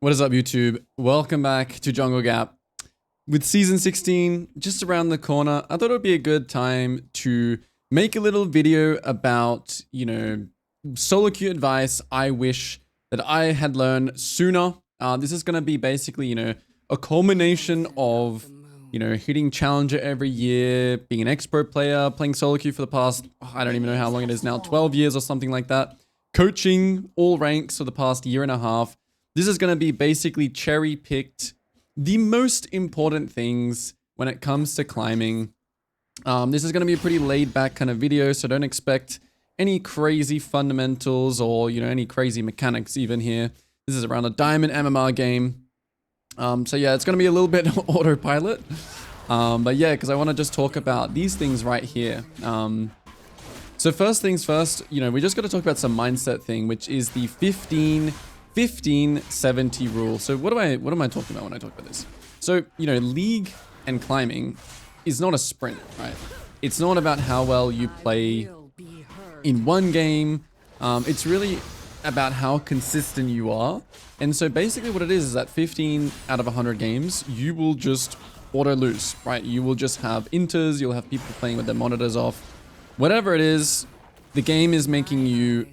What is up, YouTube? Welcome back to Jungle Gap. With Season 16 just around the corner, I thought it would be a good time to make a little video about, SoloQ advice I wish that I had learned sooner. This is going to be basically, a culmination of, hitting Challenger every year, being an expert player, playing SoloQ for the past, I don't even know how long it is now, 12 years or something like that, coaching all ranks for the past year and a half. This is going to be basically cherry-picked the most important things when it comes to climbing. This is going to be a pretty laid-back kind of video, so don't expect any crazy fundamentals or, any crazy mechanics even here. This is around a diamond MMR game. So yeah, it's going to be a little bit autopilot. But yeah, because I want to just talk about these things right here. So first things first, we just got to talk about some mindset thing, which is the 15-70 rule. So what am I talking about when I talk about this? So, league and climbing is not a sprint, right? It's not about how well you play in one game. It's really about how consistent you are. And so basically what it is that 15 out of 100 games, you will just auto lose, right? You will just have inters, you'll have people playing with their monitors off. Whatever it is, the game is making you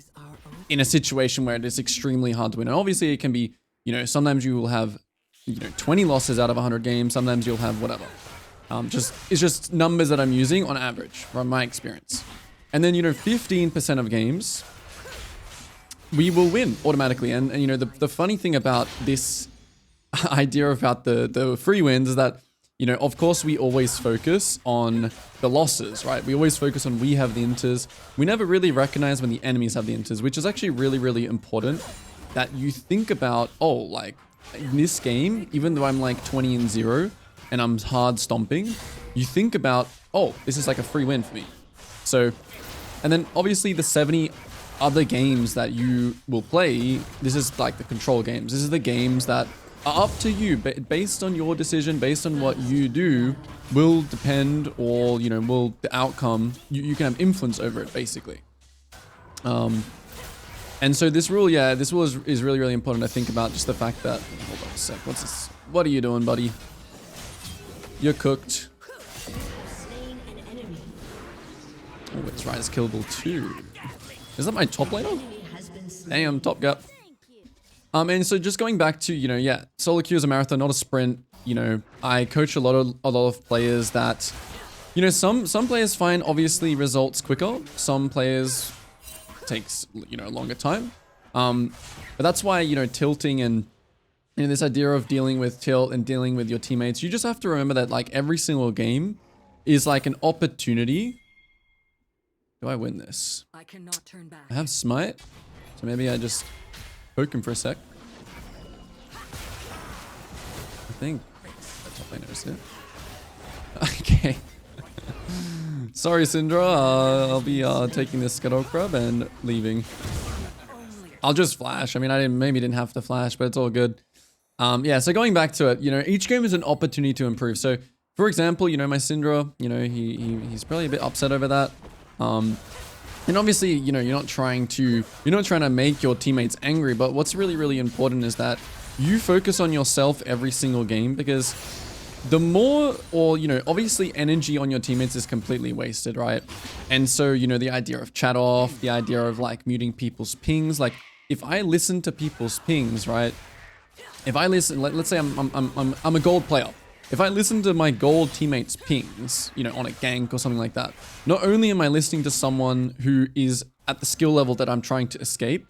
in a situation where it is extremely hard to win. And obviously it can be, sometimes you will have, 20 losses out of 100 games. Sometimes you'll have whatever. It's just numbers that I'm using on average from my experience. And then, 15% of games, we will win automatically. And the funny thing about this idea about the free wins is that, of course, we always focus on the losses, right? We always focus on we have the inters. We never really recognize when the enemies have the inters, which is actually really, really important that you think about, oh, like in this game, even though I'm like 20-0 and I'm hard stomping, you think about, oh, this is like a free win for me. So, and then obviously the 70 other games that you will play, this is like the control games. This is the games that are up to you, based on your decision, based on what you do, will depend, or will the outcome. You can have influence over it, basically. And so this rule, this rule is really, really important to think about. Just the fact that, hold on a sec, what's this? What are you doing, buddy? You're cooked. Oh, it's Rise Killable 2. Is that my top laner? Damn, top gap. And so just going back to, SoloQ is a marathon, not a sprint. I coach a lot of players that, some players find obviously results quicker. Some players takes, a longer time. But that's why, tilting and, this idea of dealing with tilt and dealing with your teammates, you just have to remember that like every single game is like an opportunity. Do I win this? I cannot turn back. I have smite, so maybe I just poke him for a sec. I think that's all I noticed it. Okay. Sorry, Syndra. I'll be taking this Scuttle Crab and leaving. I'll just flash. I mean, maybe didn't have to flash, but it's all good. Yeah, so going back to it, each game is an opportunity to improve. So, for example, my Syndra, he's probably a bit upset over that. And obviously, you're not trying to make your teammates angry, but what's really, really important is that you focus on yourself every single game, because the more, or, obviously energy on your teammates is completely wasted, right? And so, the idea of chat off, the idea of like muting people's pings, like if I listen to people's pings, right? If I listen, let's say I'm a gold player. If I listen to my gold teammates' pings, on a gank or something like that, not only am I listening to someone who is at the skill level that I'm trying to escape,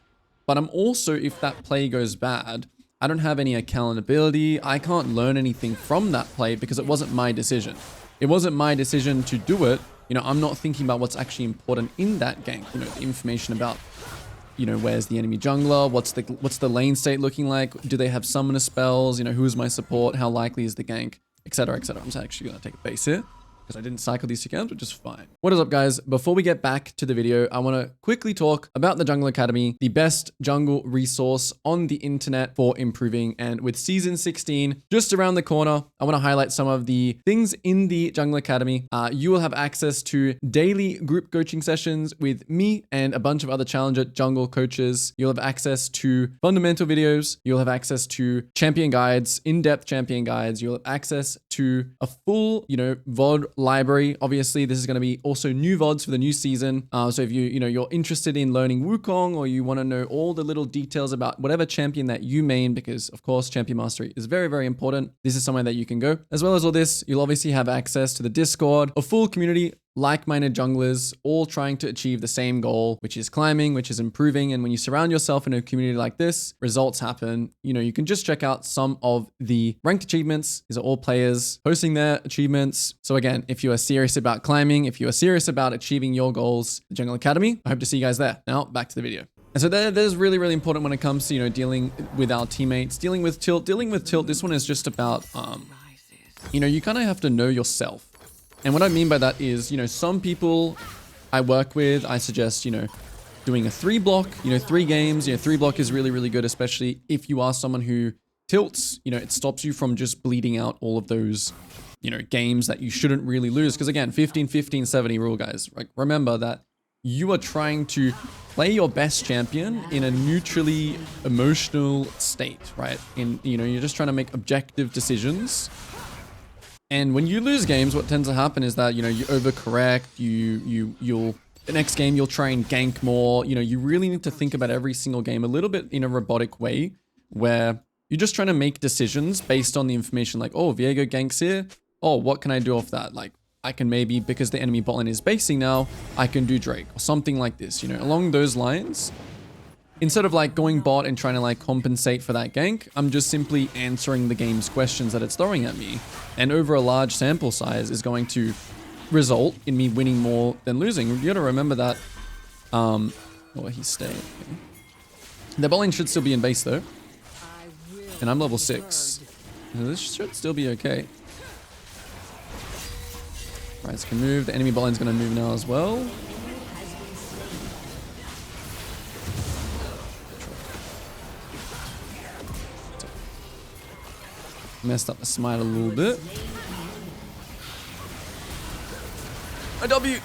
but I'm also, if that play goes bad, I don't have any accountability. I can't learn anything from that play because it wasn't my decision. It wasn't my decision to do it. I'm not thinking about what's actually important in that gank. The information about, where's the enemy jungler? What's the lane state looking like? Do they have summoner spells? Who's my support? How likely is the gank? Etc, etc. I'm actually going to take a base here. because I didn't cycle these 2 camps, which is fine. What is up, guys? Before we get back to the video, I want to quickly talk about the Jungle Academy, the best jungle resource on the internet for improving. And with season 16 just around the corner, I want to highlight some of the things in the Jungle Academy. You will have access to daily group coaching sessions with me and a bunch of other challenger jungle coaches. You'll have access to fundamental videos. You'll have access to champion guides, in-depth champion guides. You'll have access to a full, VOD library. Obviously, this is going to be also new VODs for the new season. So if you're interested in learning Wukong, or you want to know all the little details about whatever champion that you main, because of course, champion mastery is very, very important. This is somewhere that you can go. As well as all this, you'll obviously have access to the Discord, a full community, like-minded junglers, all trying to achieve the same goal, which is climbing, which is improving. And when you surround yourself in a community like this, results happen. You can just check out some of the ranked achievements. These are all players posting their achievements. So again, if you are serious about climbing, if you are serious about achieving your goals, the Jungle Academy, I hope to see you guys there. Now, back to the video. And so there's really, really important when it comes to, dealing with our teammates, dealing with tilt. This one is just about, you kind of have to know yourself. And what I mean by that is, some people I work with, I suggest, doing a 3-block, 3 games. 3-block is really, really good, especially if you are someone who tilts. It stops you from just bleeding out all of those, games that you shouldn't really lose. Because again, 15, 15, 70 rule, guys. Like, remember that you are trying to play your best champion in a neutrally emotional state, right? You're just trying to make objective decisions. And when you lose games, what tends to happen is that, you overcorrect, you'll the next game, you'll try and gank more. You really need to think about every single game a little bit in a robotic way, where you're just trying to make decisions based on the information like, oh, Viego ganks here. Oh, what can I do off that? Like, I can maybe, because the enemy bot lane is basing now, I can do Drake or something like this, along those lines. Instead of like going bot and trying to like compensate for that gank, I'm just simply answering the game's questions that it's throwing at me. And over a large sample size is going to result in me winning more than losing. You gotta remember that, oh, he's staying. Okay. The bot lane should still be in base though. And I'm level 6. So this should still be okay. Rice can move. The enemy bot lane's gonna move now as well. Messed up the smite a little bit. A W!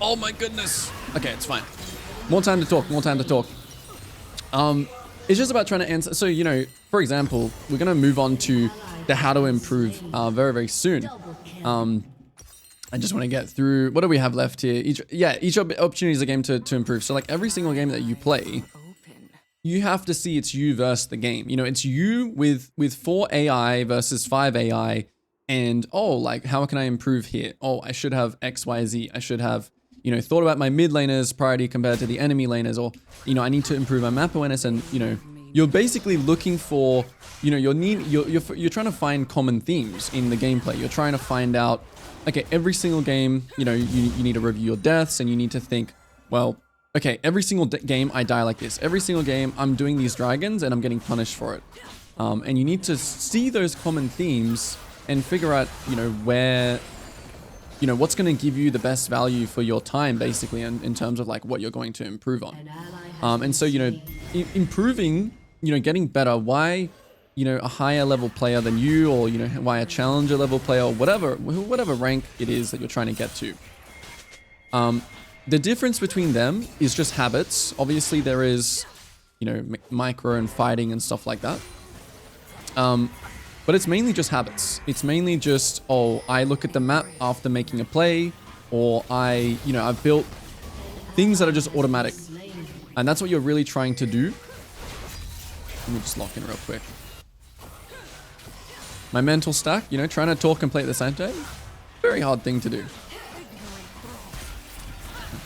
Oh my goodness. Okay, it's fine. More time to talk, It's just about trying to answer. So, for example, we're going to move on to the how to improve very, very soon. I just want to get through, what do we have left here? Each opportunity is a game to improve. So like every single game that you play, you have to see it's you versus the game. It's you with 4 AI versus 5 AI. And, oh, like, how can I improve here? Oh, I should have X, Y, Z. I should have, thought about my mid laners priority compared to the enemy laners. Or, I need to improve my map awareness. And, you're basically looking for, you're trying to find common themes in the gameplay. You're trying to find out, okay, every single game, you need to review your deaths. And you need to think, well, okay, every single game I die like this. Every single game I'm doing these dragons and I'm getting punished for it. And you need to see those common themes and figure out, where, what's going to give you the best value for your time, basically, in terms of like what you're going to improve on. And so, improving, getting better. Why, a higher level player than you, or, why a challenger level player, or whatever rank it is that you're trying to get to. The difference between them is just habits. Obviously, there is, micro and fighting and stuff like that. But it's mainly just habits. It's mainly just, oh, I look at the map after making a play, or I've built things that are just automatic. And that's what you're really trying to do. Let me just lock in real quick. My mental stack, trying to talk and play at the same time. Very hard thing to do.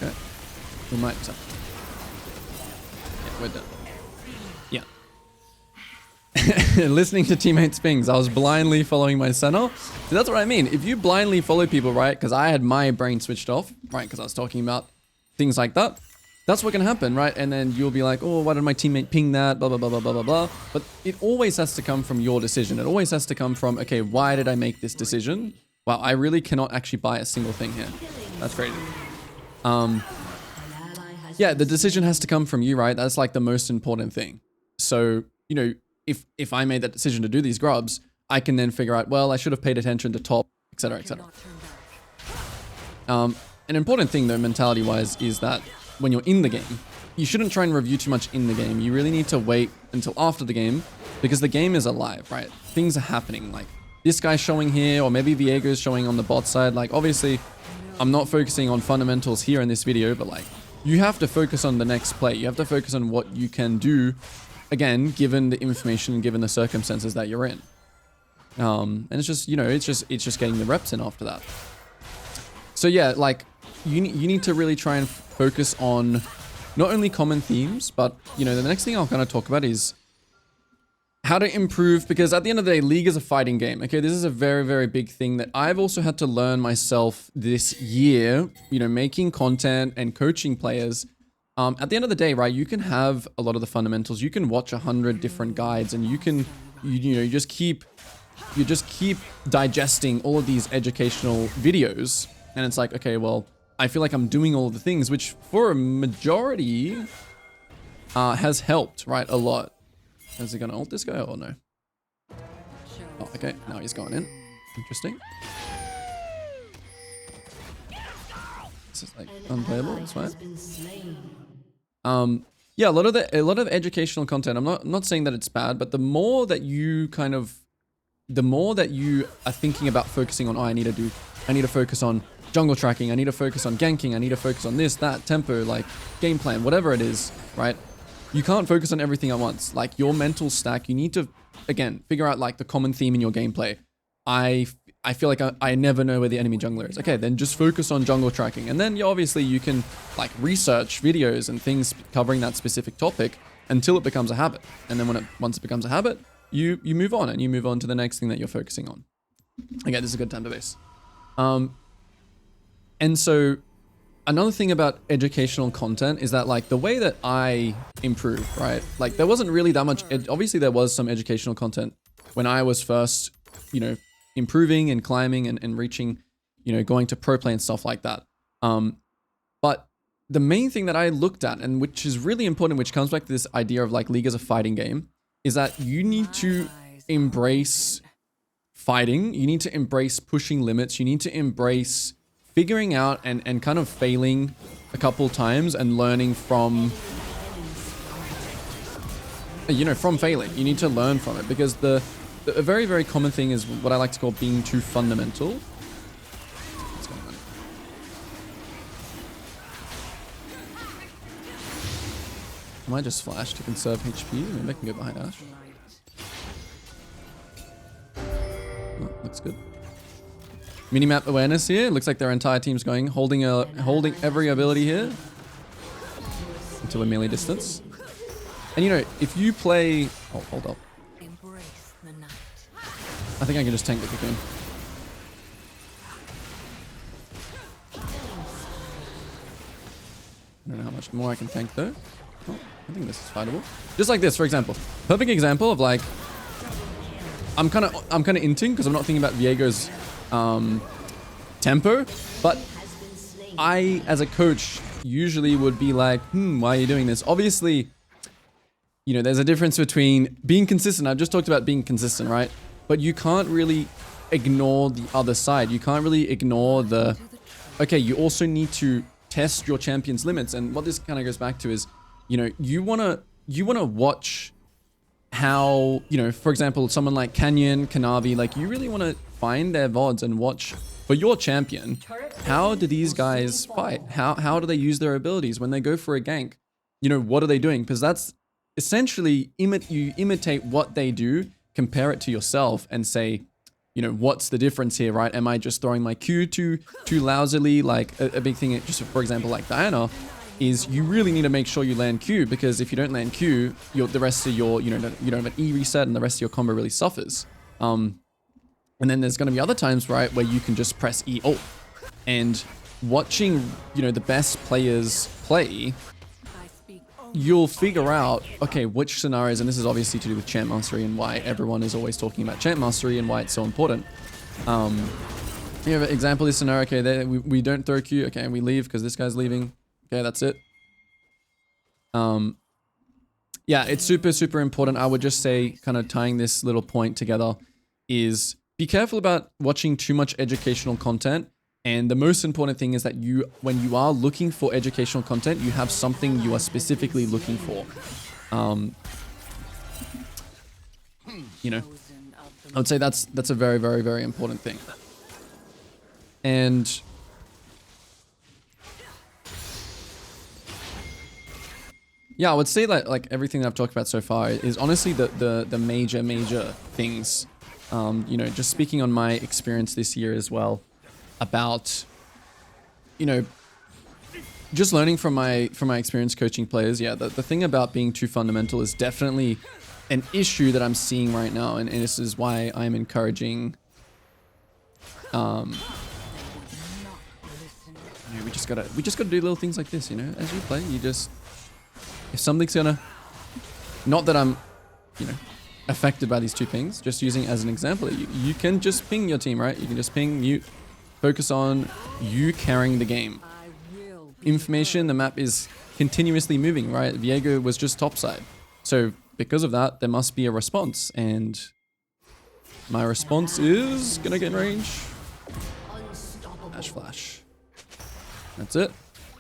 Okay. We might. Yeah, we're done. Yeah. Listening to teammates' pings. I was blindly following my center. So that's what I mean. If you blindly follow people, right? Because I had my brain switched off, right? Because I was talking about things like that. That's what can happen, right? And then you'll be like, oh, why did my teammate ping that? Blah, blah, blah, blah, blah, blah, blah. But it always has to come from your decision. It always has to come from, okay, why did I make this decision? Wow, I really cannot actually buy a single thing here. That's crazy. Yeah, the decision has to come from you, right? That's like the most important thing. So, you know, if I made that decision to do these grubs, I can then figure out, well, I should have paid attention to top, etc., etc. An important thing though, mentality-wise, is that when you're in the game, you shouldn't try and review too much in the game. You really need to wait until after the game, because the game is alive, right? Things are happening, like this guy's showing here, or maybe Viego's showing on the bot side. Like, obviously, I'm not focusing on fundamentals here in this video, but like, you have to focus on the next play. You have to focus on what you can do, again, given the information and given the circumstances that you're in. And it's just, you know, it's just getting the reps in after that. So yeah, like, you need to really try and focus on not only common themes, but, you know, the next thing I'll kind of talk about is how to improve, because at the end of the day, League is a fighting game. Okay, this is a very, very big thing that I've also had to learn myself this year, you know, making content and coaching players. At the end of the day, right, you can have a lot of the fundamentals. You can watch 100 different guides, and you can, you just keep digesting all of these educational videos. And it's like, okay, well, I feel like I'm doing all of the things, which for a majority has helped, right, a lot. Is he going to ult this guy or no? Oh, okay. Now he's going in. Interesting. This is like unplayable. That's fine. Yeah, a lot of educational content. I'm not saying that it's bad, but the more that you are thinking about focusing on, oh, I need to focus on jungle tracking, I need to focus on ganking, I need to focus on this, that, tempo, like game plan, whatever it is, right? You can't focus on everything at once. Like, your mental stack, you need to, again, figure out like the common theme in your gameplay. I feel like I never know where the enemy jungler is. Okay, then just focus on jungle tracking. And then obviously you can like research videos and things covering that specific topic until it becomes a habit. And then once it becomes a habit, you move on, and you move on to the next thing that you're focusing on. Again, this is a good time to base. And so another thing about educational content is that, like, the way that I improved, right? Like, there wasn't really that much, obviously there was some educational content when I was first, you know, improving and climbing and reaching, you know, going to pro play and stuff like that. But the main thing that I looked at, and which is really important, which comes back to this idea of like League as a fighting game, is that you need to embrace fighting. You need to embrace pushing limits. You need to embrace figuring out and kind of failing a couple times and learning from, you know, from failing. You need to learn from it, because a very, very common thing is what I like to call being too fundamental. What's going on? I might just flash to conserve HP. Maybe I can go behind Ash. Oh, looks good. Minimap awareness here. Looks like their entire team's going, holding every ability here until a melee distance. And you know, if you play, oh, hold up. I think I can just tank the cocoon. I don't know how much more I can tank though. Oh, I think this is fightable. Just like this, for example. Perfect example of like, I'm kind of inting because I'm not thinking about Viego's tempo, but I, as a coach, usually would be like, why are you doing this? Obviously, you know, there's a difference between being consistent. I've just talked about being consistent, right? But you can't really ignore the other side. You can't really ignore the, okay, you also need to test your champion's limits. And what this kind of goes back to is, you know, you want to watch how, you know, for example, someone like Canyon, Kanavi, like, you really want to find their VODs and watch for your champion. How do these guys fight? How do they use their abilities when they go for a gank? You know, what are they doing? Because that's essentially, you imitate what they do, compare it to yourself and say, you know, what's the difference here, right? Am I just throwing my Q too lousily? Like a big thing, just for example, like Diana, is you really need to make sure you land Q, because if you don't land Q, the rest of your, you know, you don't have an E reset and the rest of your combo really suffers. And then there's going to be other times, right, where you can just press E ult. And watching, you know, the best players play, you'll figure out, okay, which scenarios, and this is obviously to do with champ mastery and why everyone is always talking about champ mastery and why it's so important. You have an example of this scenario. Okay, there, we don't throw Q. Okay, and we leave because this guy's leaving. Okay, that's it. Yeah, it's super, super important. I would just say, kind of tying this little point together, is be careful about watching too much educational content. And the most important thing is that when you are looking for educational content, you have something you are specifically looking for. You know, I would say that's a very, very, very important thing. And yeah, I would say that like everything that I've talked about so far is honestly the major things. You know, just speaking on my experience this year as well about, you know, just learning from my experience coaching players. Yeah, the thing about being too fundamental is definitely an issue that I'm seeing right now, and this is why I'm encouraging. You know, we just gotta do little things like this. You know, as you play, you just. If something's gonna, not that I'm, you know, affected by these two things, just using it as an example, you can just ping your team, right? You can just ping, mute, focus on you carrying the game. Information, the map is continuously moving, right? Viego was just topside. So because of that, there must be a response, and my response is gonna get in range. Ash flash. That's it.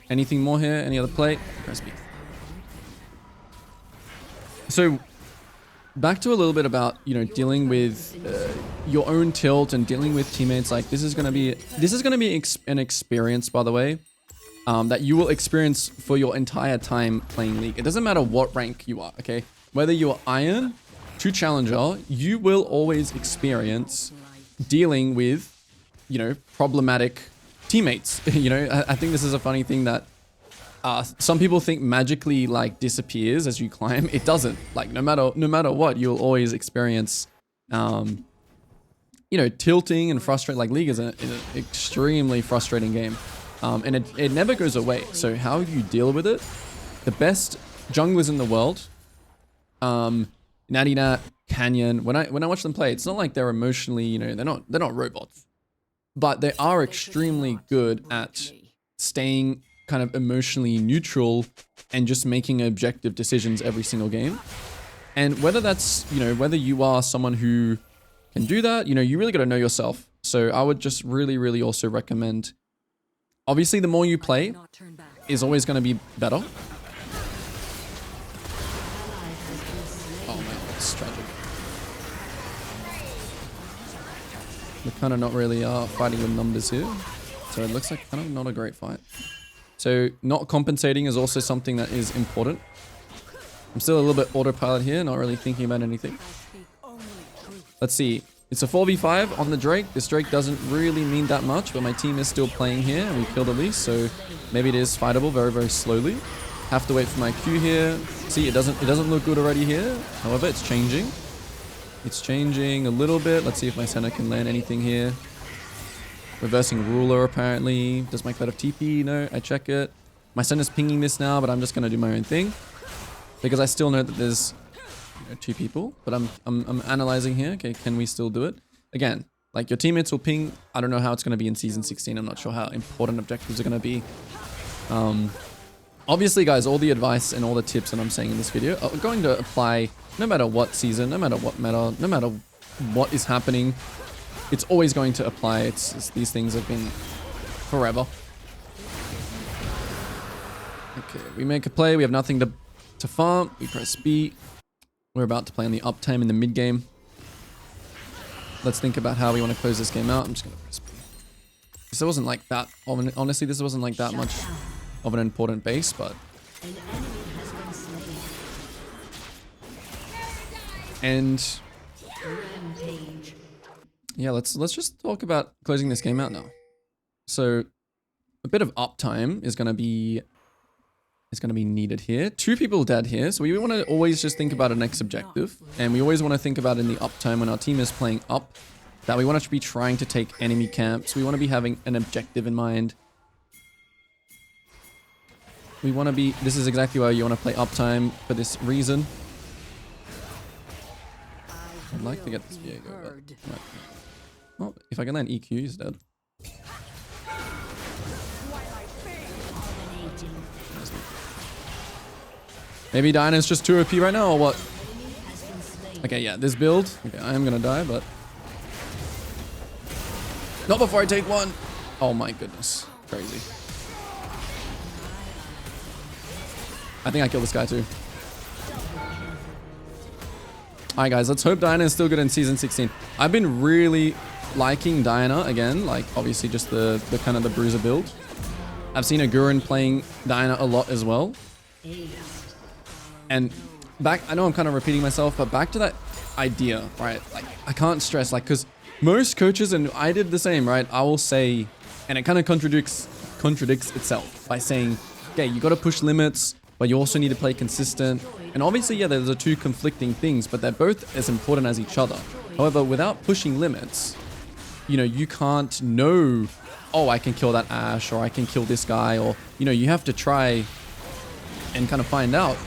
Anything more here? Any other play? Press B. So back to a little bit about, you know, dealing with your own tilt and dealing with teammates. Like this is going to be an experience, by the way, that you will experience for your entire time playing League. It doesn't matter what rank you are. Okay. Whether you are Iron to Challenger, you will always experience dealing with, you know, problematic teammates. You know, I think this is a funny thing that some people think magically like disappears as you climb. It doesn't. Like no matter what, you'll always experience, you know, tilting and frustrating. Like League is an extremely frustrating game, and it never goes away. So how you deal with it? The best junglers in the world, Natty Nat, Canyon. When I watch them play, it's not like they're emotionally, you know, they're not robots, but they are extremely good at staying kind of emotionally neutral and just making objective decisions every single game. And whether that's, you know, whether you are someone who can do that, you know, you really got to know yourself. So I would just really, really also recommend, obviously the more you play is always going to be better. Oh man, it's tragic. We're kind of not really fighting with numbers here. So it looks like kind of not a great fight. So not compensating is also something that is important. I'm still a little bit autopilot here, not really thinking about anything. Let's see. It's a 4v5 on the Drake. This Drake doesn't really mean that much, but my team is still playing here and we killed Elise, so maybe it is fightable very, very slowly. Have to wait for my Q here. See, it doesn't look good already here. However, it's changing. It's changing a little bit. Let's see if my center can land anything here. Reversing ruler apparently. Does my cloud have TP? No, I check it. My center's pinging this now, but I'm just gonna do my own thing because I still know that there's, you know, two people. But I'm analyzing here. Okay, can we still do it? Again, like your teammates will ping. I don't know how it's gonna be in season 16. I'm not sure how important objectives are gonna be. Obviously, guys, all the advice and all the tips that I'm saying in this video are going to apply no matter what season, no matter what meta, no matter what is happening. It's always going to apply. It's these things have been forever. Okay, we make a play. We have nothing to farm. We press B. We're about to play on the uptime in the mid game. Let's think about how we want to close this game out. I'm just going to press B. This wasn't like that. Honestly, this wasn't like that much of an important base, but... And... yeah, let's just talk about closing this game out now. So a bit of uptime is gonna be needed here. 2 people dead here, so we want to always just think about a next objective, and we always want to think about in the uptime when our team is playing up that we want to be trying to take enemy camps. We want to be having an objective in mind. We want to be. This is exactly why you want to play uptime for this reason. I'd like to get this Viego, but well, if I can land EQ, he's dead. Maybe Diana's just too OP right now or what? Okay, yeah, this build. Okay, I am gonna die, but... Not before I take one. Oh my goodness. Crazy. I think I killed this guy too. Alright guys, let's hope Diana is still good in Season 16. I've been really liking Diana again. Like, obviously just the kind of the bruiser build. I've seen a Gurren playing Diana a lot as well. And back, I know I'm kind of repeating myself, but back to that idea, right? Like, I can't stress, like, because most coaches, and I did the same, right? I will say, and it kind of contradicts itself by saying, okay, you got to push limits, but you also need to play consistent. And obviously, yeah, there's the two conflicting things, but they're both as important as each other. However, without pushing limits, you know, you can't know, oh, I can kill that Ashe, or I can kill this guy, or, you know, you have to try and kind of find out.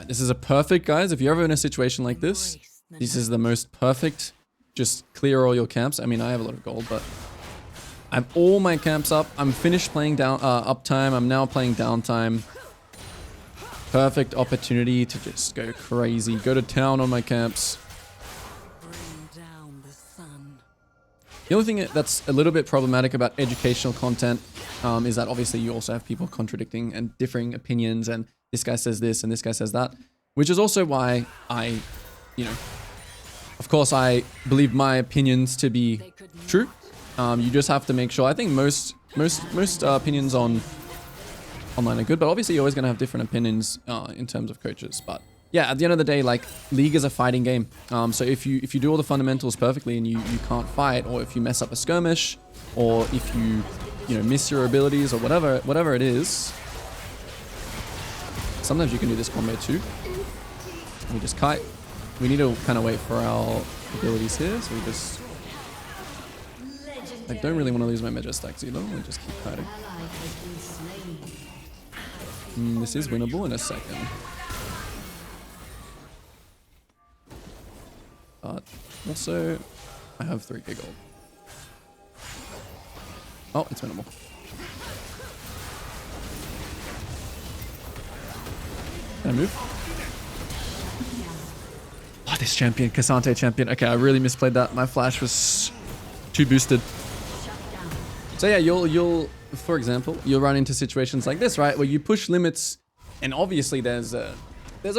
This is a perfect, guys. If you're ever in a situation like this, this is the most perfect. Just clear all your camps. I mean, I have a lot of gold, but I have all my camps up. I'm finished playing down uptime. I'm now playing downtime. Perfect opportunity to just go crazy. Go to town on my camps. The only thing that's a little bit problematic about educational content is that obviously you also have people contradicting and differing opinions, and this guy says this and this guy says that, which is also why I, you know, of course I believe my opinions to be true. You just have to make sure. I think most opinions on online are good, but obviously you're always going to have different opinions in terms of coaches. But yeah, at the end of the day, like, League is a fighting game. So if you do all the fundamentals perfectly and you can't fight, or if you mess up a skirmish, or if you know, miss your abilities or whatever it is, sometimes you can do this combo too. We just kite. We need to kind of wait for our abilities here, so we just... I don't really want to lose my Mega stacks either. We just keep kiting. This is winnable in a second. But also, I have 3k gold. Oh, it's winnable. Can I move? Oh, this champion, Cassante champion. Okay, I really misplayed that. My flash was too boosted. So yeah, you'll, for example, you'll run into situations like this, right? Where you push limits, and obviously there's a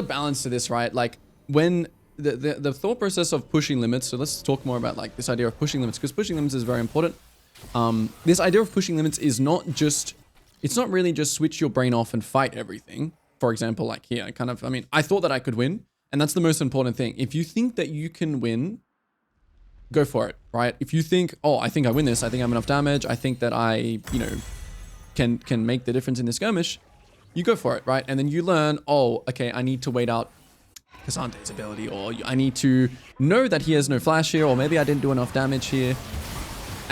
balance to this, right? Like, when the thought process of pushing limits, so let's talk more about like this idea of pushing limits, because pushing limits is very important. This idea of pushing limits is not just, it's not really just switch your brain off and fight everything. For example, like here, I thought that I could win, and that's the most important thing. If you think that you can win, go for it, right? If you think, oh, I think I win this, I think I'm enough damage, I think that I, you know, can make the difference in this skirmish, you go for it, right? And then you learn, oh, okay, I need to wait out Cassante's ability, or I need to know that he has no flash here, or maybe I didn't do enough damage here.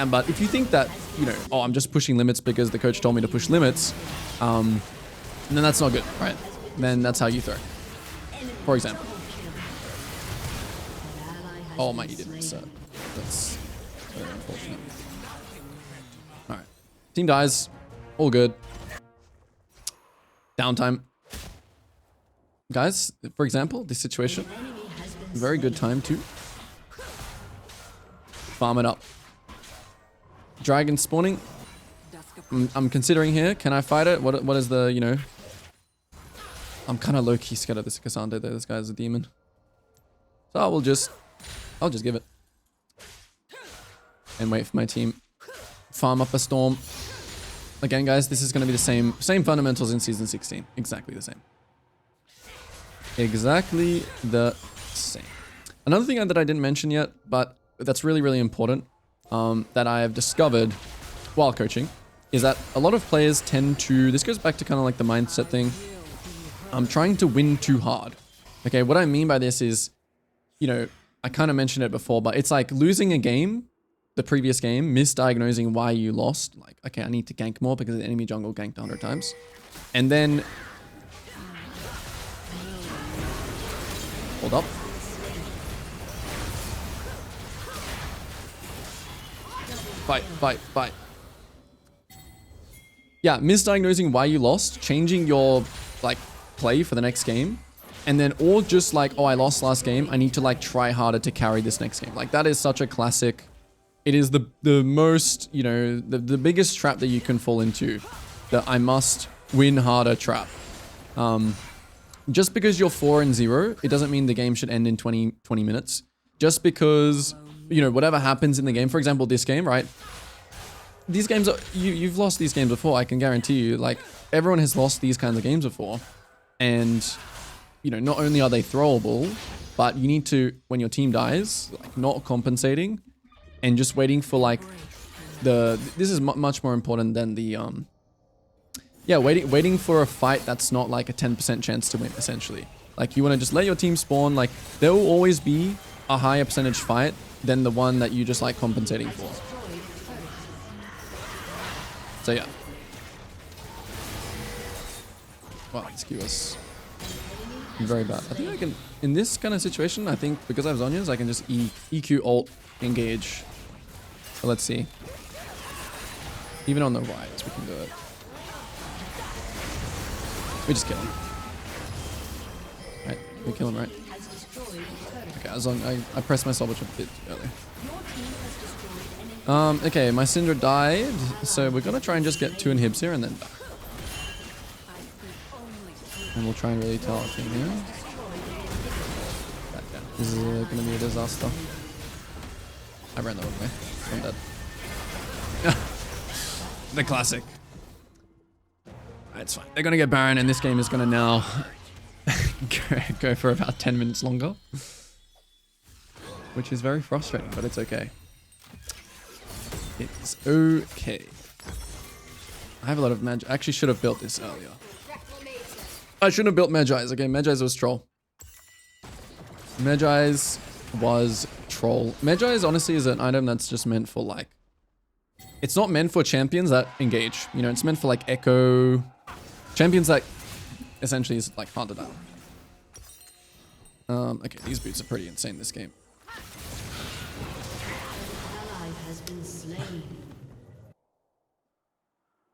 But if you think that, you know, oh, I'm just pushing limits because the coach told me to push limits, then that's not good, right? Then that's how you throw. For example. Oh my, you didn't miss that. That's very unfortunate. Alright. Team dies. All good. Downtime. Guys, for example, this situation, very good time to farm it up. Dragon spawning. I'm considering here. Can I fight it? What is the, you know... I'm kind of low-key scared of this Cassandra though. This guy's a demon. So I'll just give it. And wait for my team. Farm up a storm. Again, guys, this is going to be the same fundamentals in Season 16. Exactly the same. Exactly the same. Another thing that I didn't mention yet, but that's really, really important, that I have discovered while coaching, is that a lot of players tend to, this goes back to kind of like the mindset thing, trying to win too hard. Okay, what I mean by this is, you know, I kind of mentioned it before, but it's like losing a game, the previous game, misdiagnosing why you lost. Like, okay, I need to gank more because the enemy jungle ganked 100 times. And then... Hold up. Fight, fight, fight. yeah, misdiagnosing why you lost, changing your like play for the next game, and then or just like, oh, I lost last game, I need to like try harder to carry this next game. Like that is such a classic. It is the most, you know, the biggest trap that you can fall into, the I must win harder trap. Just because you're 4-0, it doesn't mean the game should end in 20 minutes. Just because, you know, whatever happens in the game, for example, this game, right? These games are, you've lost these games before, I can guarantee you. Like, everyone has lost these kinds of games before. And, you know, not only are they throwable, but you need to, when your team dies, like, not compensating and just waiting for, like, this is much more important than the, yeah, waiting for a fight that's not, like, a 10% chance to win, essentially. Like, you want to just let your team spawn. Like, there will always be a higher percentage fight than the one that you just, like, compensating for. So yeah. Wow, this Q was very bad. I think I can, in this kind of situation, I think because I have Zhonya's, I can just EQ ult engage. So let's see. Even on the right, we can do it. We just kill him. Right, we kill him, right? Okay, as long I pressed myself a bit early. Okay, my Syndra died, so we're gonna try and just get 2 inhibs here and then die. And we'll try and really tell our team here. Yeah, this is gonna be a disaster. I ran the wrong way. I'm dead. The classic. It's fine. They're gonna get Baron, and this game is gonna now go for about 10 minutes longer. Which is very frustrating, but it's okay. It's okay. I have a lot of Magi. I actually should have built this earlier. I shouldn't have built Magi's. Okay, Magi's was troll. Magi's was troll. Magi's honestly is an item that's just meant for like... It's not meant for champions that engage. You know, it's meant for like Echo... Champions that essentially is like hard to die. Okay, these boots are pretty insane this game.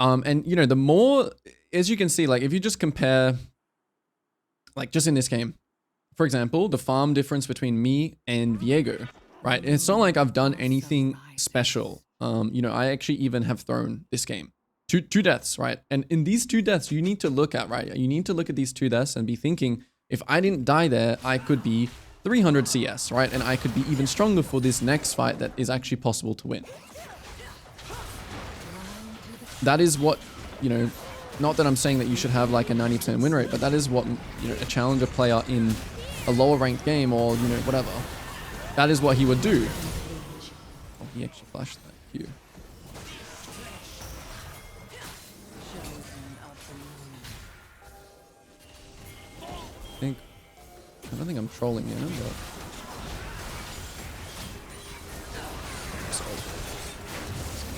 And you know, the more, as you can see, like if you just compare, like just in this game, for example, the farm difference between me and Viego, right? And it's not like I've done anything special. You know, I actually even have thrown this game. Two deaths, right? And in these 2 deaths, you need to look at, right? You need to look at these 2 deaths and be thinking, if I didn't die there, I could be 300 CS, right? And I could be even stronger for this next fight that is actually possible to win. That is what, you know, not that I'm saying that you should have like a 90% win rate, but that is what, you know, a challenger player in a lower ranked game or, you know, whatever, that is what he would do. Oh, he actually flashed that Q. I don't think I'm trolling you, but...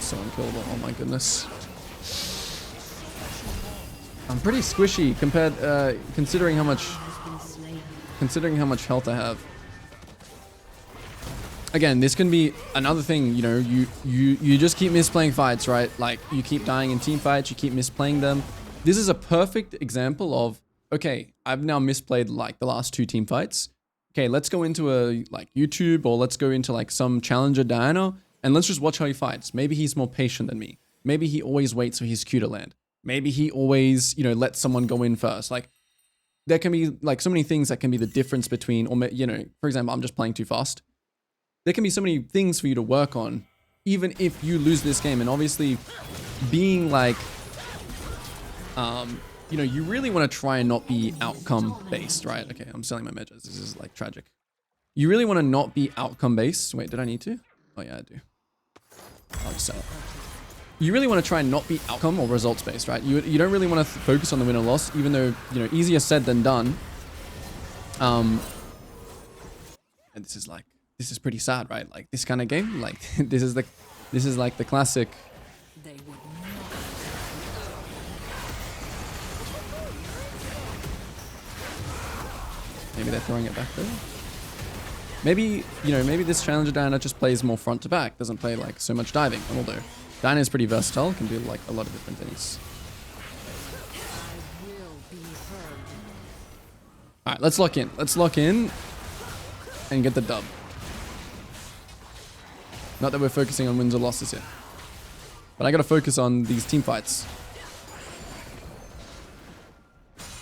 So unkillable, oh my goodness. I'm pretty squishy compared, considering how much health I have. Again, this can be another thing, you know, you just keep misplaying fights, right? Like, you keep dying in team fights, you keep misplaying them. This is a perfect example of, okay, I've now misplayed like the last 2 team fights. Okay, let's go into a like YouTube or let's go into like some challenger Diana and let's just watch how he fights. Maybe he's more patient than me. Maybe he always waits for his Q to land. Maybe he always, you know, lets someone go in first. Like, there can be like so many things that can be the difference between, or, you know, for example, I'm just playing too fast. There can be so many things for you to work on, even if you lose this game. And obviously being like, you know, you really want to try and not be outcome based, right? Okay, I'm selling my measures. This is like tragic. You really want to not be outcome based. Wait, did I need to? Oh yeah, I do. I'll just sell it. You really want to try and not be outcome or results based, right? You don't really want to focus on the win or loss, even though, you know, easier said than done. And this is pretty sad, right? Like this kind of game, like this is like the classic. Maybe they're throwing it back there. Maybe, you know, maybe this challenger Diana just plays more front to back, doesn't play like so much diving. Although Diana is pretty versatile, can do like a lot of different things. All right, let's lock in. Let's lock in and get the dub. Not that we're focusing on wins or losses yet. But I gotta focus on these team fights.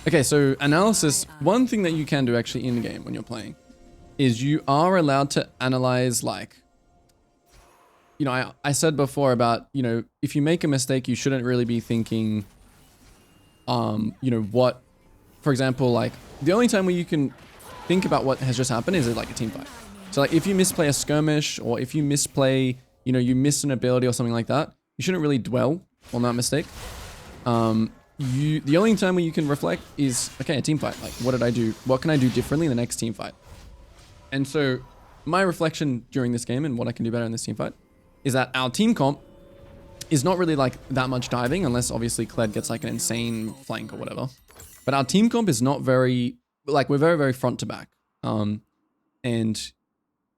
Okay, so analysis. One thing that you can do actually in game when you're playing is you are allowed to analyze, like, you know, I said before about, you know, if you make a mistake, you shouldn't really be thinking, you know, what, for example, like, the only time where you can think about what has just happened is like a team fight. So like if you misplay a skirmish or if you misplay, you know, you miss an ability or something like that, you shouldn't really dwell on that mistake. The only time where you can reflect is, okay, a team fight. Like, what did I do? What can I do differently in the next team fight? And so my reflection during this game and what I can do better in this team fight is that our team comp is not really like that much diving, unless obviously Kled gets like an insane flank or whatever. But our team comp is not very, like, we're very, very front to back. And,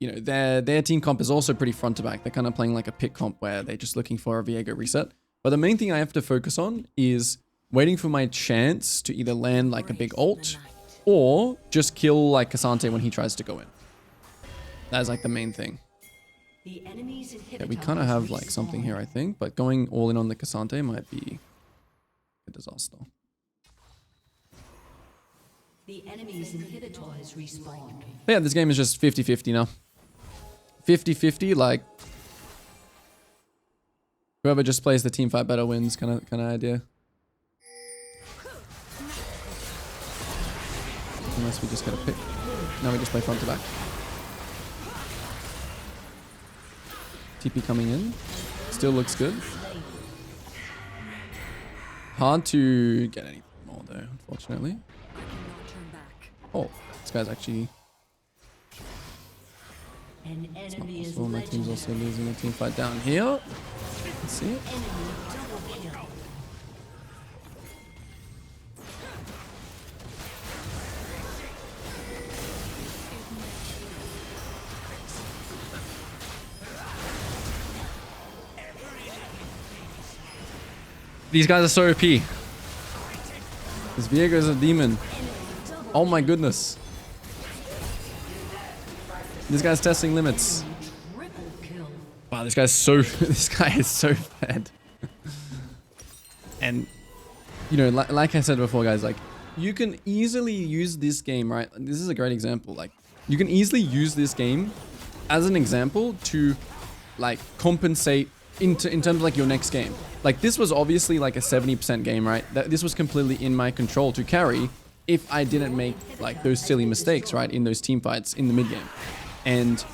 you know, their team comp is also pretty front to back. They're kind of playing like a pick comp where they're just looking for a Viego reset. But the main thing I have to focus on is waiting for my chance to either land like a big ult or just kill like Cassante when he tries to go in. That is like the main thing. Yeah, we kind of have like something here, I think, but going all in on the Cassante might be a disaster. The enemy's inhibitor has respawned. But yeah, this game is just 50-50 now. 50-50, like whoever just plays the team fight better wins kind of idea. Unless we just get a pick. Now we just play front to back. TP coming in. Still looks good. Hard to get anything more though, unfortunately. Oh, this guy's actually... It's not possible. My team's also losing a team fight down here. Let's see it. These guys are so OP. This Viego is a demon. Oh my goodness. This guy's testing limits. Wow, this guy's so this guy is so bad. And you know, like I said before, guys, like you can easily use this game, right? This is a great example. Like you can easily use this game as an example to like compensate in terms of like your next game. Like this was obviously like a 70% game, right? This was completely in my control to carry if I didn't make like those silly mistakes, right? In those team fights in the mid game. And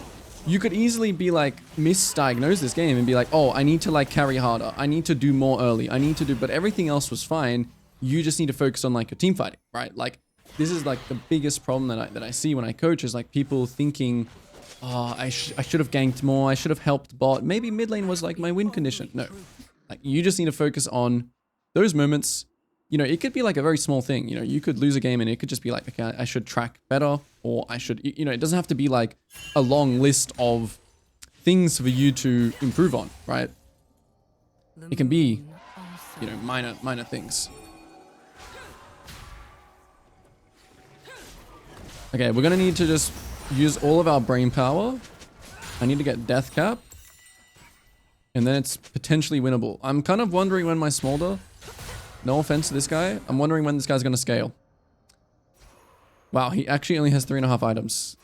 you could easily be like misdiagnose this game and be like, oh, I need to like carry harder. I need to do more early. I need to do, but everything else was fine. You just need to focus on like your team fighting, right? Like this is like the biggest problem that I see when I coach is like people thinking, oh, I should have ganked more. I should have helped bot. Maybe mid lane was like my win condition. No, like you just need to focus on those moments. You know, it could be like a very small thing. You know, you could lose a game and it could just be like, okay, I should track better, or I should, you know, it doesn't have to be like a long list of things for you to improve on, right? It can be, you know, minor things. Okay, we're gonna need to just use all of our brain power. I need to get death cap. And then it's potentially winnable. I'm kind of wondering when my smolder, no offense to this guy, I'm wondering when this guy's gonna scale. Wow, he actually only has 3.5 items.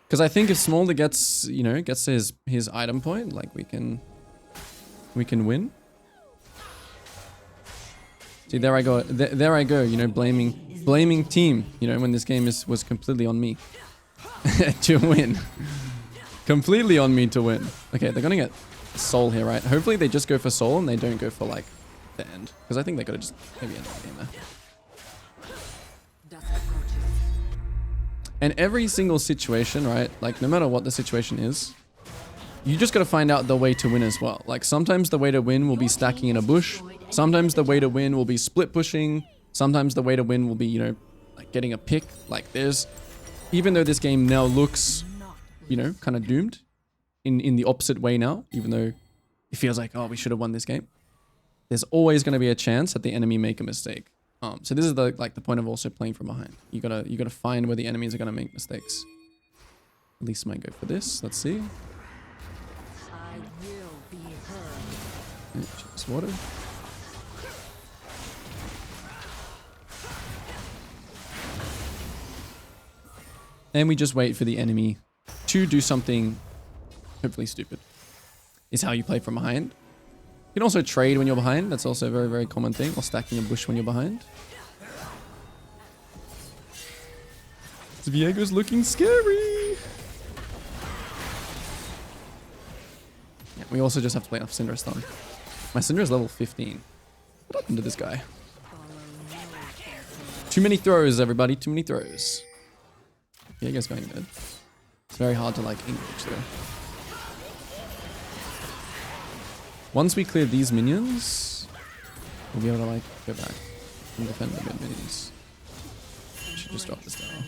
Because I think if Smolder gets, you know, gets to his item point, like we can win. See, there I go. There I go, you know, blaming team, you know, when this game was completely on me to win. Completely on me to win. Okay, they're gonna get soul here, right? Hopefully they just go for soul and they don't go for like the end. Because I think they could have just maybe ended the game there. And every single situation, right? Like no matter what the situation is, you just gotta find out the way to win as well. Like sometimes the way to win will be stacking in a bush. Sometimes the way to win will be split pushing. Sometimes the way to win will be, you know, like getting a pick. Like there's, even though this game now looks, you know, kind of doomed in the opposite way now, even though it feels like, oh, we should have won this game. There's always going to be a chance that the enemy make a mistake. So this is the point of also playing from behind. You gotta find where the enemies are gonna make mistakes. At least might go for this. Let's see. I will be heard. Yeah, check this water. And we just wait for the enemy to do something hopefully stupid. Is how you play from behind. You can also trade when you're behind. That's also a very, very common thing. Or stacking a bush when you're behind. Viego's looking scary. Yeah, we also just have to play off Syndra's stun. My Syndra's level 15. What happened to this guy? Too many throws, everybody. Too many throws. Viego's going dead. It's very hard to like engage though. Once we clear these minions, we'll be able to like go back and defend the mid minions. I should just drop this down.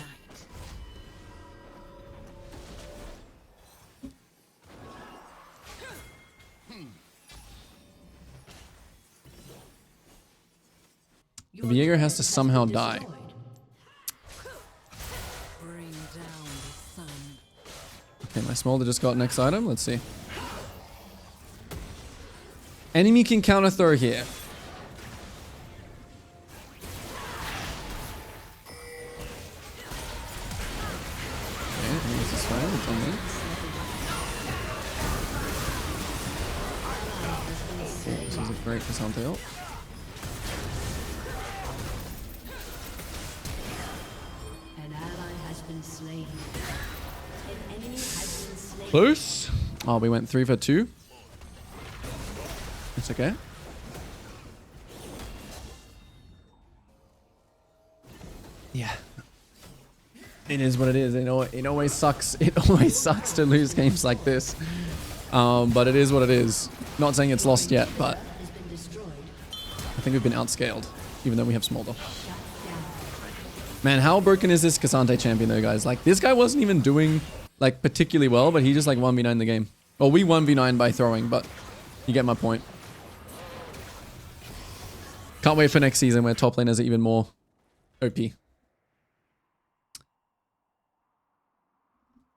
Viego has to somehow die. Okay, my smolder just got next item. Let's see. Enemy can counter throw here. Okay, I think this is fine. It's on me. Okay, this is a great Cassante ult. An ally has been slain. An enemy has been slain. Close. Oh, we went 3 for 2. It's okay. Yeah. It is what it is. It always sucks. It always sucks to lose games like this. But it is what it is. Not saying it's lost yet, but I think we've been outscaled, even though we have Smolder. Man, how broken is this Cassante champion though, guys? Like, this guy wasn't even doing like particularly well, but he just like 1v9 the game. Well, we 1v9 by throwing, but you get my point. Can't wait for next season where top laners are even more OP. And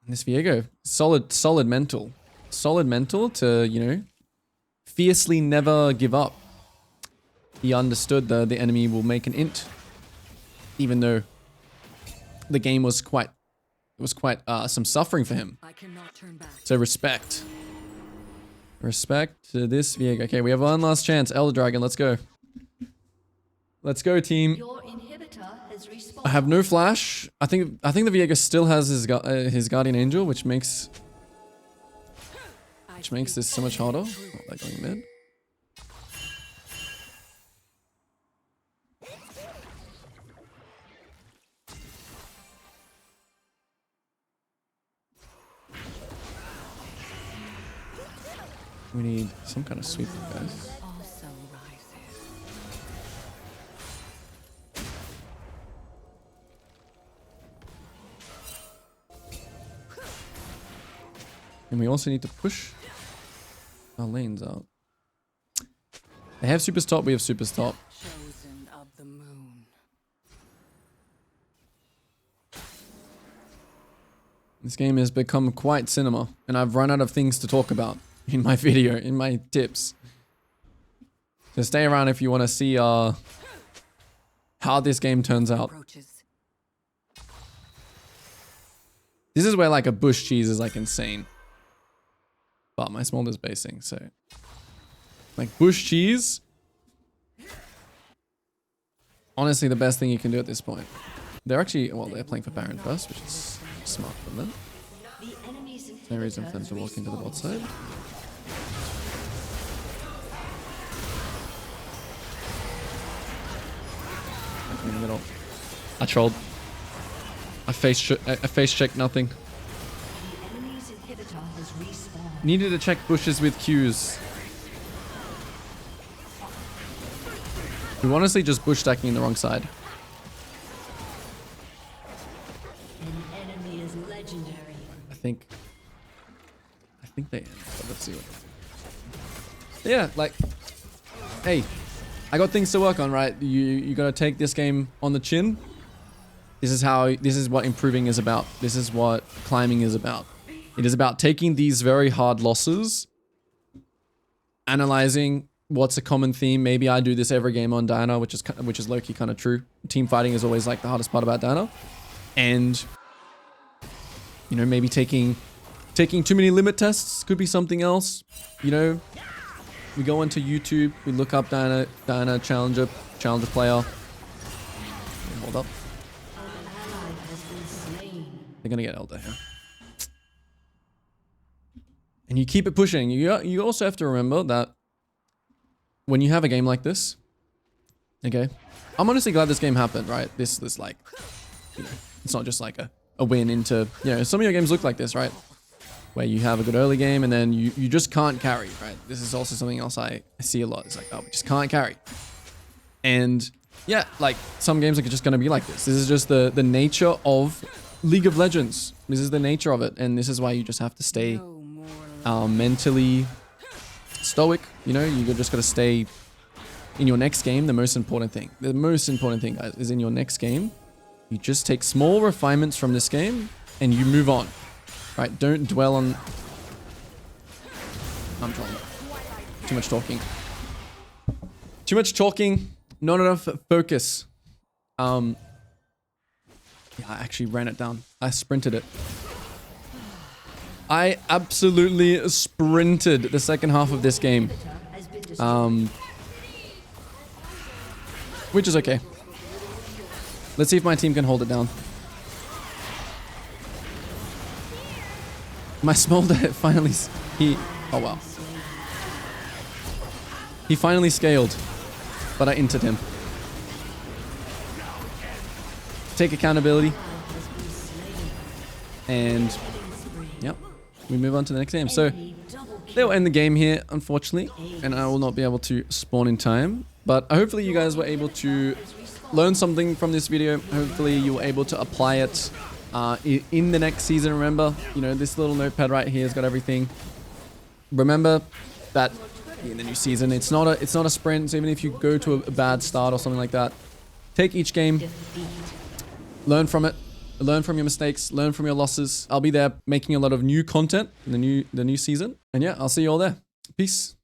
this Viego, solid mental. Solid mental to, you know, fiercely never give up. He understood the enemy will make an int. Even though the game was quite some suffering for him. I cannot turn back. So respect. Respect to this Viego. Okay, we have one last chance. Elder Dragon, let's go. Let's go, team. Your inhibitor has respawned. I have no flash. I think the Viego still has his Guardian Angel, which makes this so much harder. Oh, they're going mid. We need some kind of sweep, guys. Also rises. And we also need to push our lanes out. They have super stop, we have super stop. Chosen of the moon. This game has become quite cinema, and I've run out of things to talk about in my video, in my tips. So stay around if you want to see how this game turns out. This is where like a bush cheese is like insane. But my smolder's basing, so like bush cheese. Honestly, the best thing you can do at this point. They're actually, well, they're playing for Baron first, which is smart from them. No reason for them to walk into the bot side. In the middle. I trolled. I face checked nothing. Needed to check bushes with Qs. We're honestly just bush stacking in the wrong side. An enemy is legendary. I think they end, but let's see what they do. Yeah, like, hey, I got things to work on, right? You gotta take this game on the chin. This is what improving is about. This is what climbing is about. It is about taking these very hard losses, analyzing what's a common theme. Maybe I do this every game on Diana, which is low-key kind of true. Team fighting is always like the hardest part about Diana. And you know, maybe taking too many limit tests could be something else. You know, we go onto YouTube, we look up Diana challenger player. Hold up. They're gonna get Elder here. And you keep it pushing. You also have to remember that when you have a game like this, okay, I'm honestly glad this game happened, right? This like, you know, it's not just like a win into, you know, some of your games look like this, right? Where you have a good early game and then you just can't carry, right? This is also something else I see a lot. It's like, oh, we just can't carry. And yeah, like some games are just going to be like this. This is just the nature of League of Legends. This is the nature of it. And this is why you just have to stay mentally stoic. You know, you just got to stay in your next game. The most important thing, guys, is in your next game. You just take small refinements from this game and you move on. Right, don't dwell on... I'm trolling. Too much talking. Too much talking, not enough focus. Yeah, I actually ran it down. I sprinted it. I absolutely sprinted the second half of this game. Which is okay. Let's see if my team can hold it down. My smolder finally... Oh, wow. He finally scaled, but I inted him. Take accountability. And, yep, we move on to the next game. So, they'll end the game here, unfortunately, and I will not be able to spawn in time. But hopefully you guys were able to learn something from this video. Hopefully you were able to apply it in the next season. Remember, you know, this little notepad right here has got everything. Remember that in the new season, it's not a sprint. So even if you go to a bad start or something like that, take each game, learn from it, learn from your mistakes, learn from your losses. I'll be there making a lot of new content in the new season. And yeah, I'll see you all there. Peace.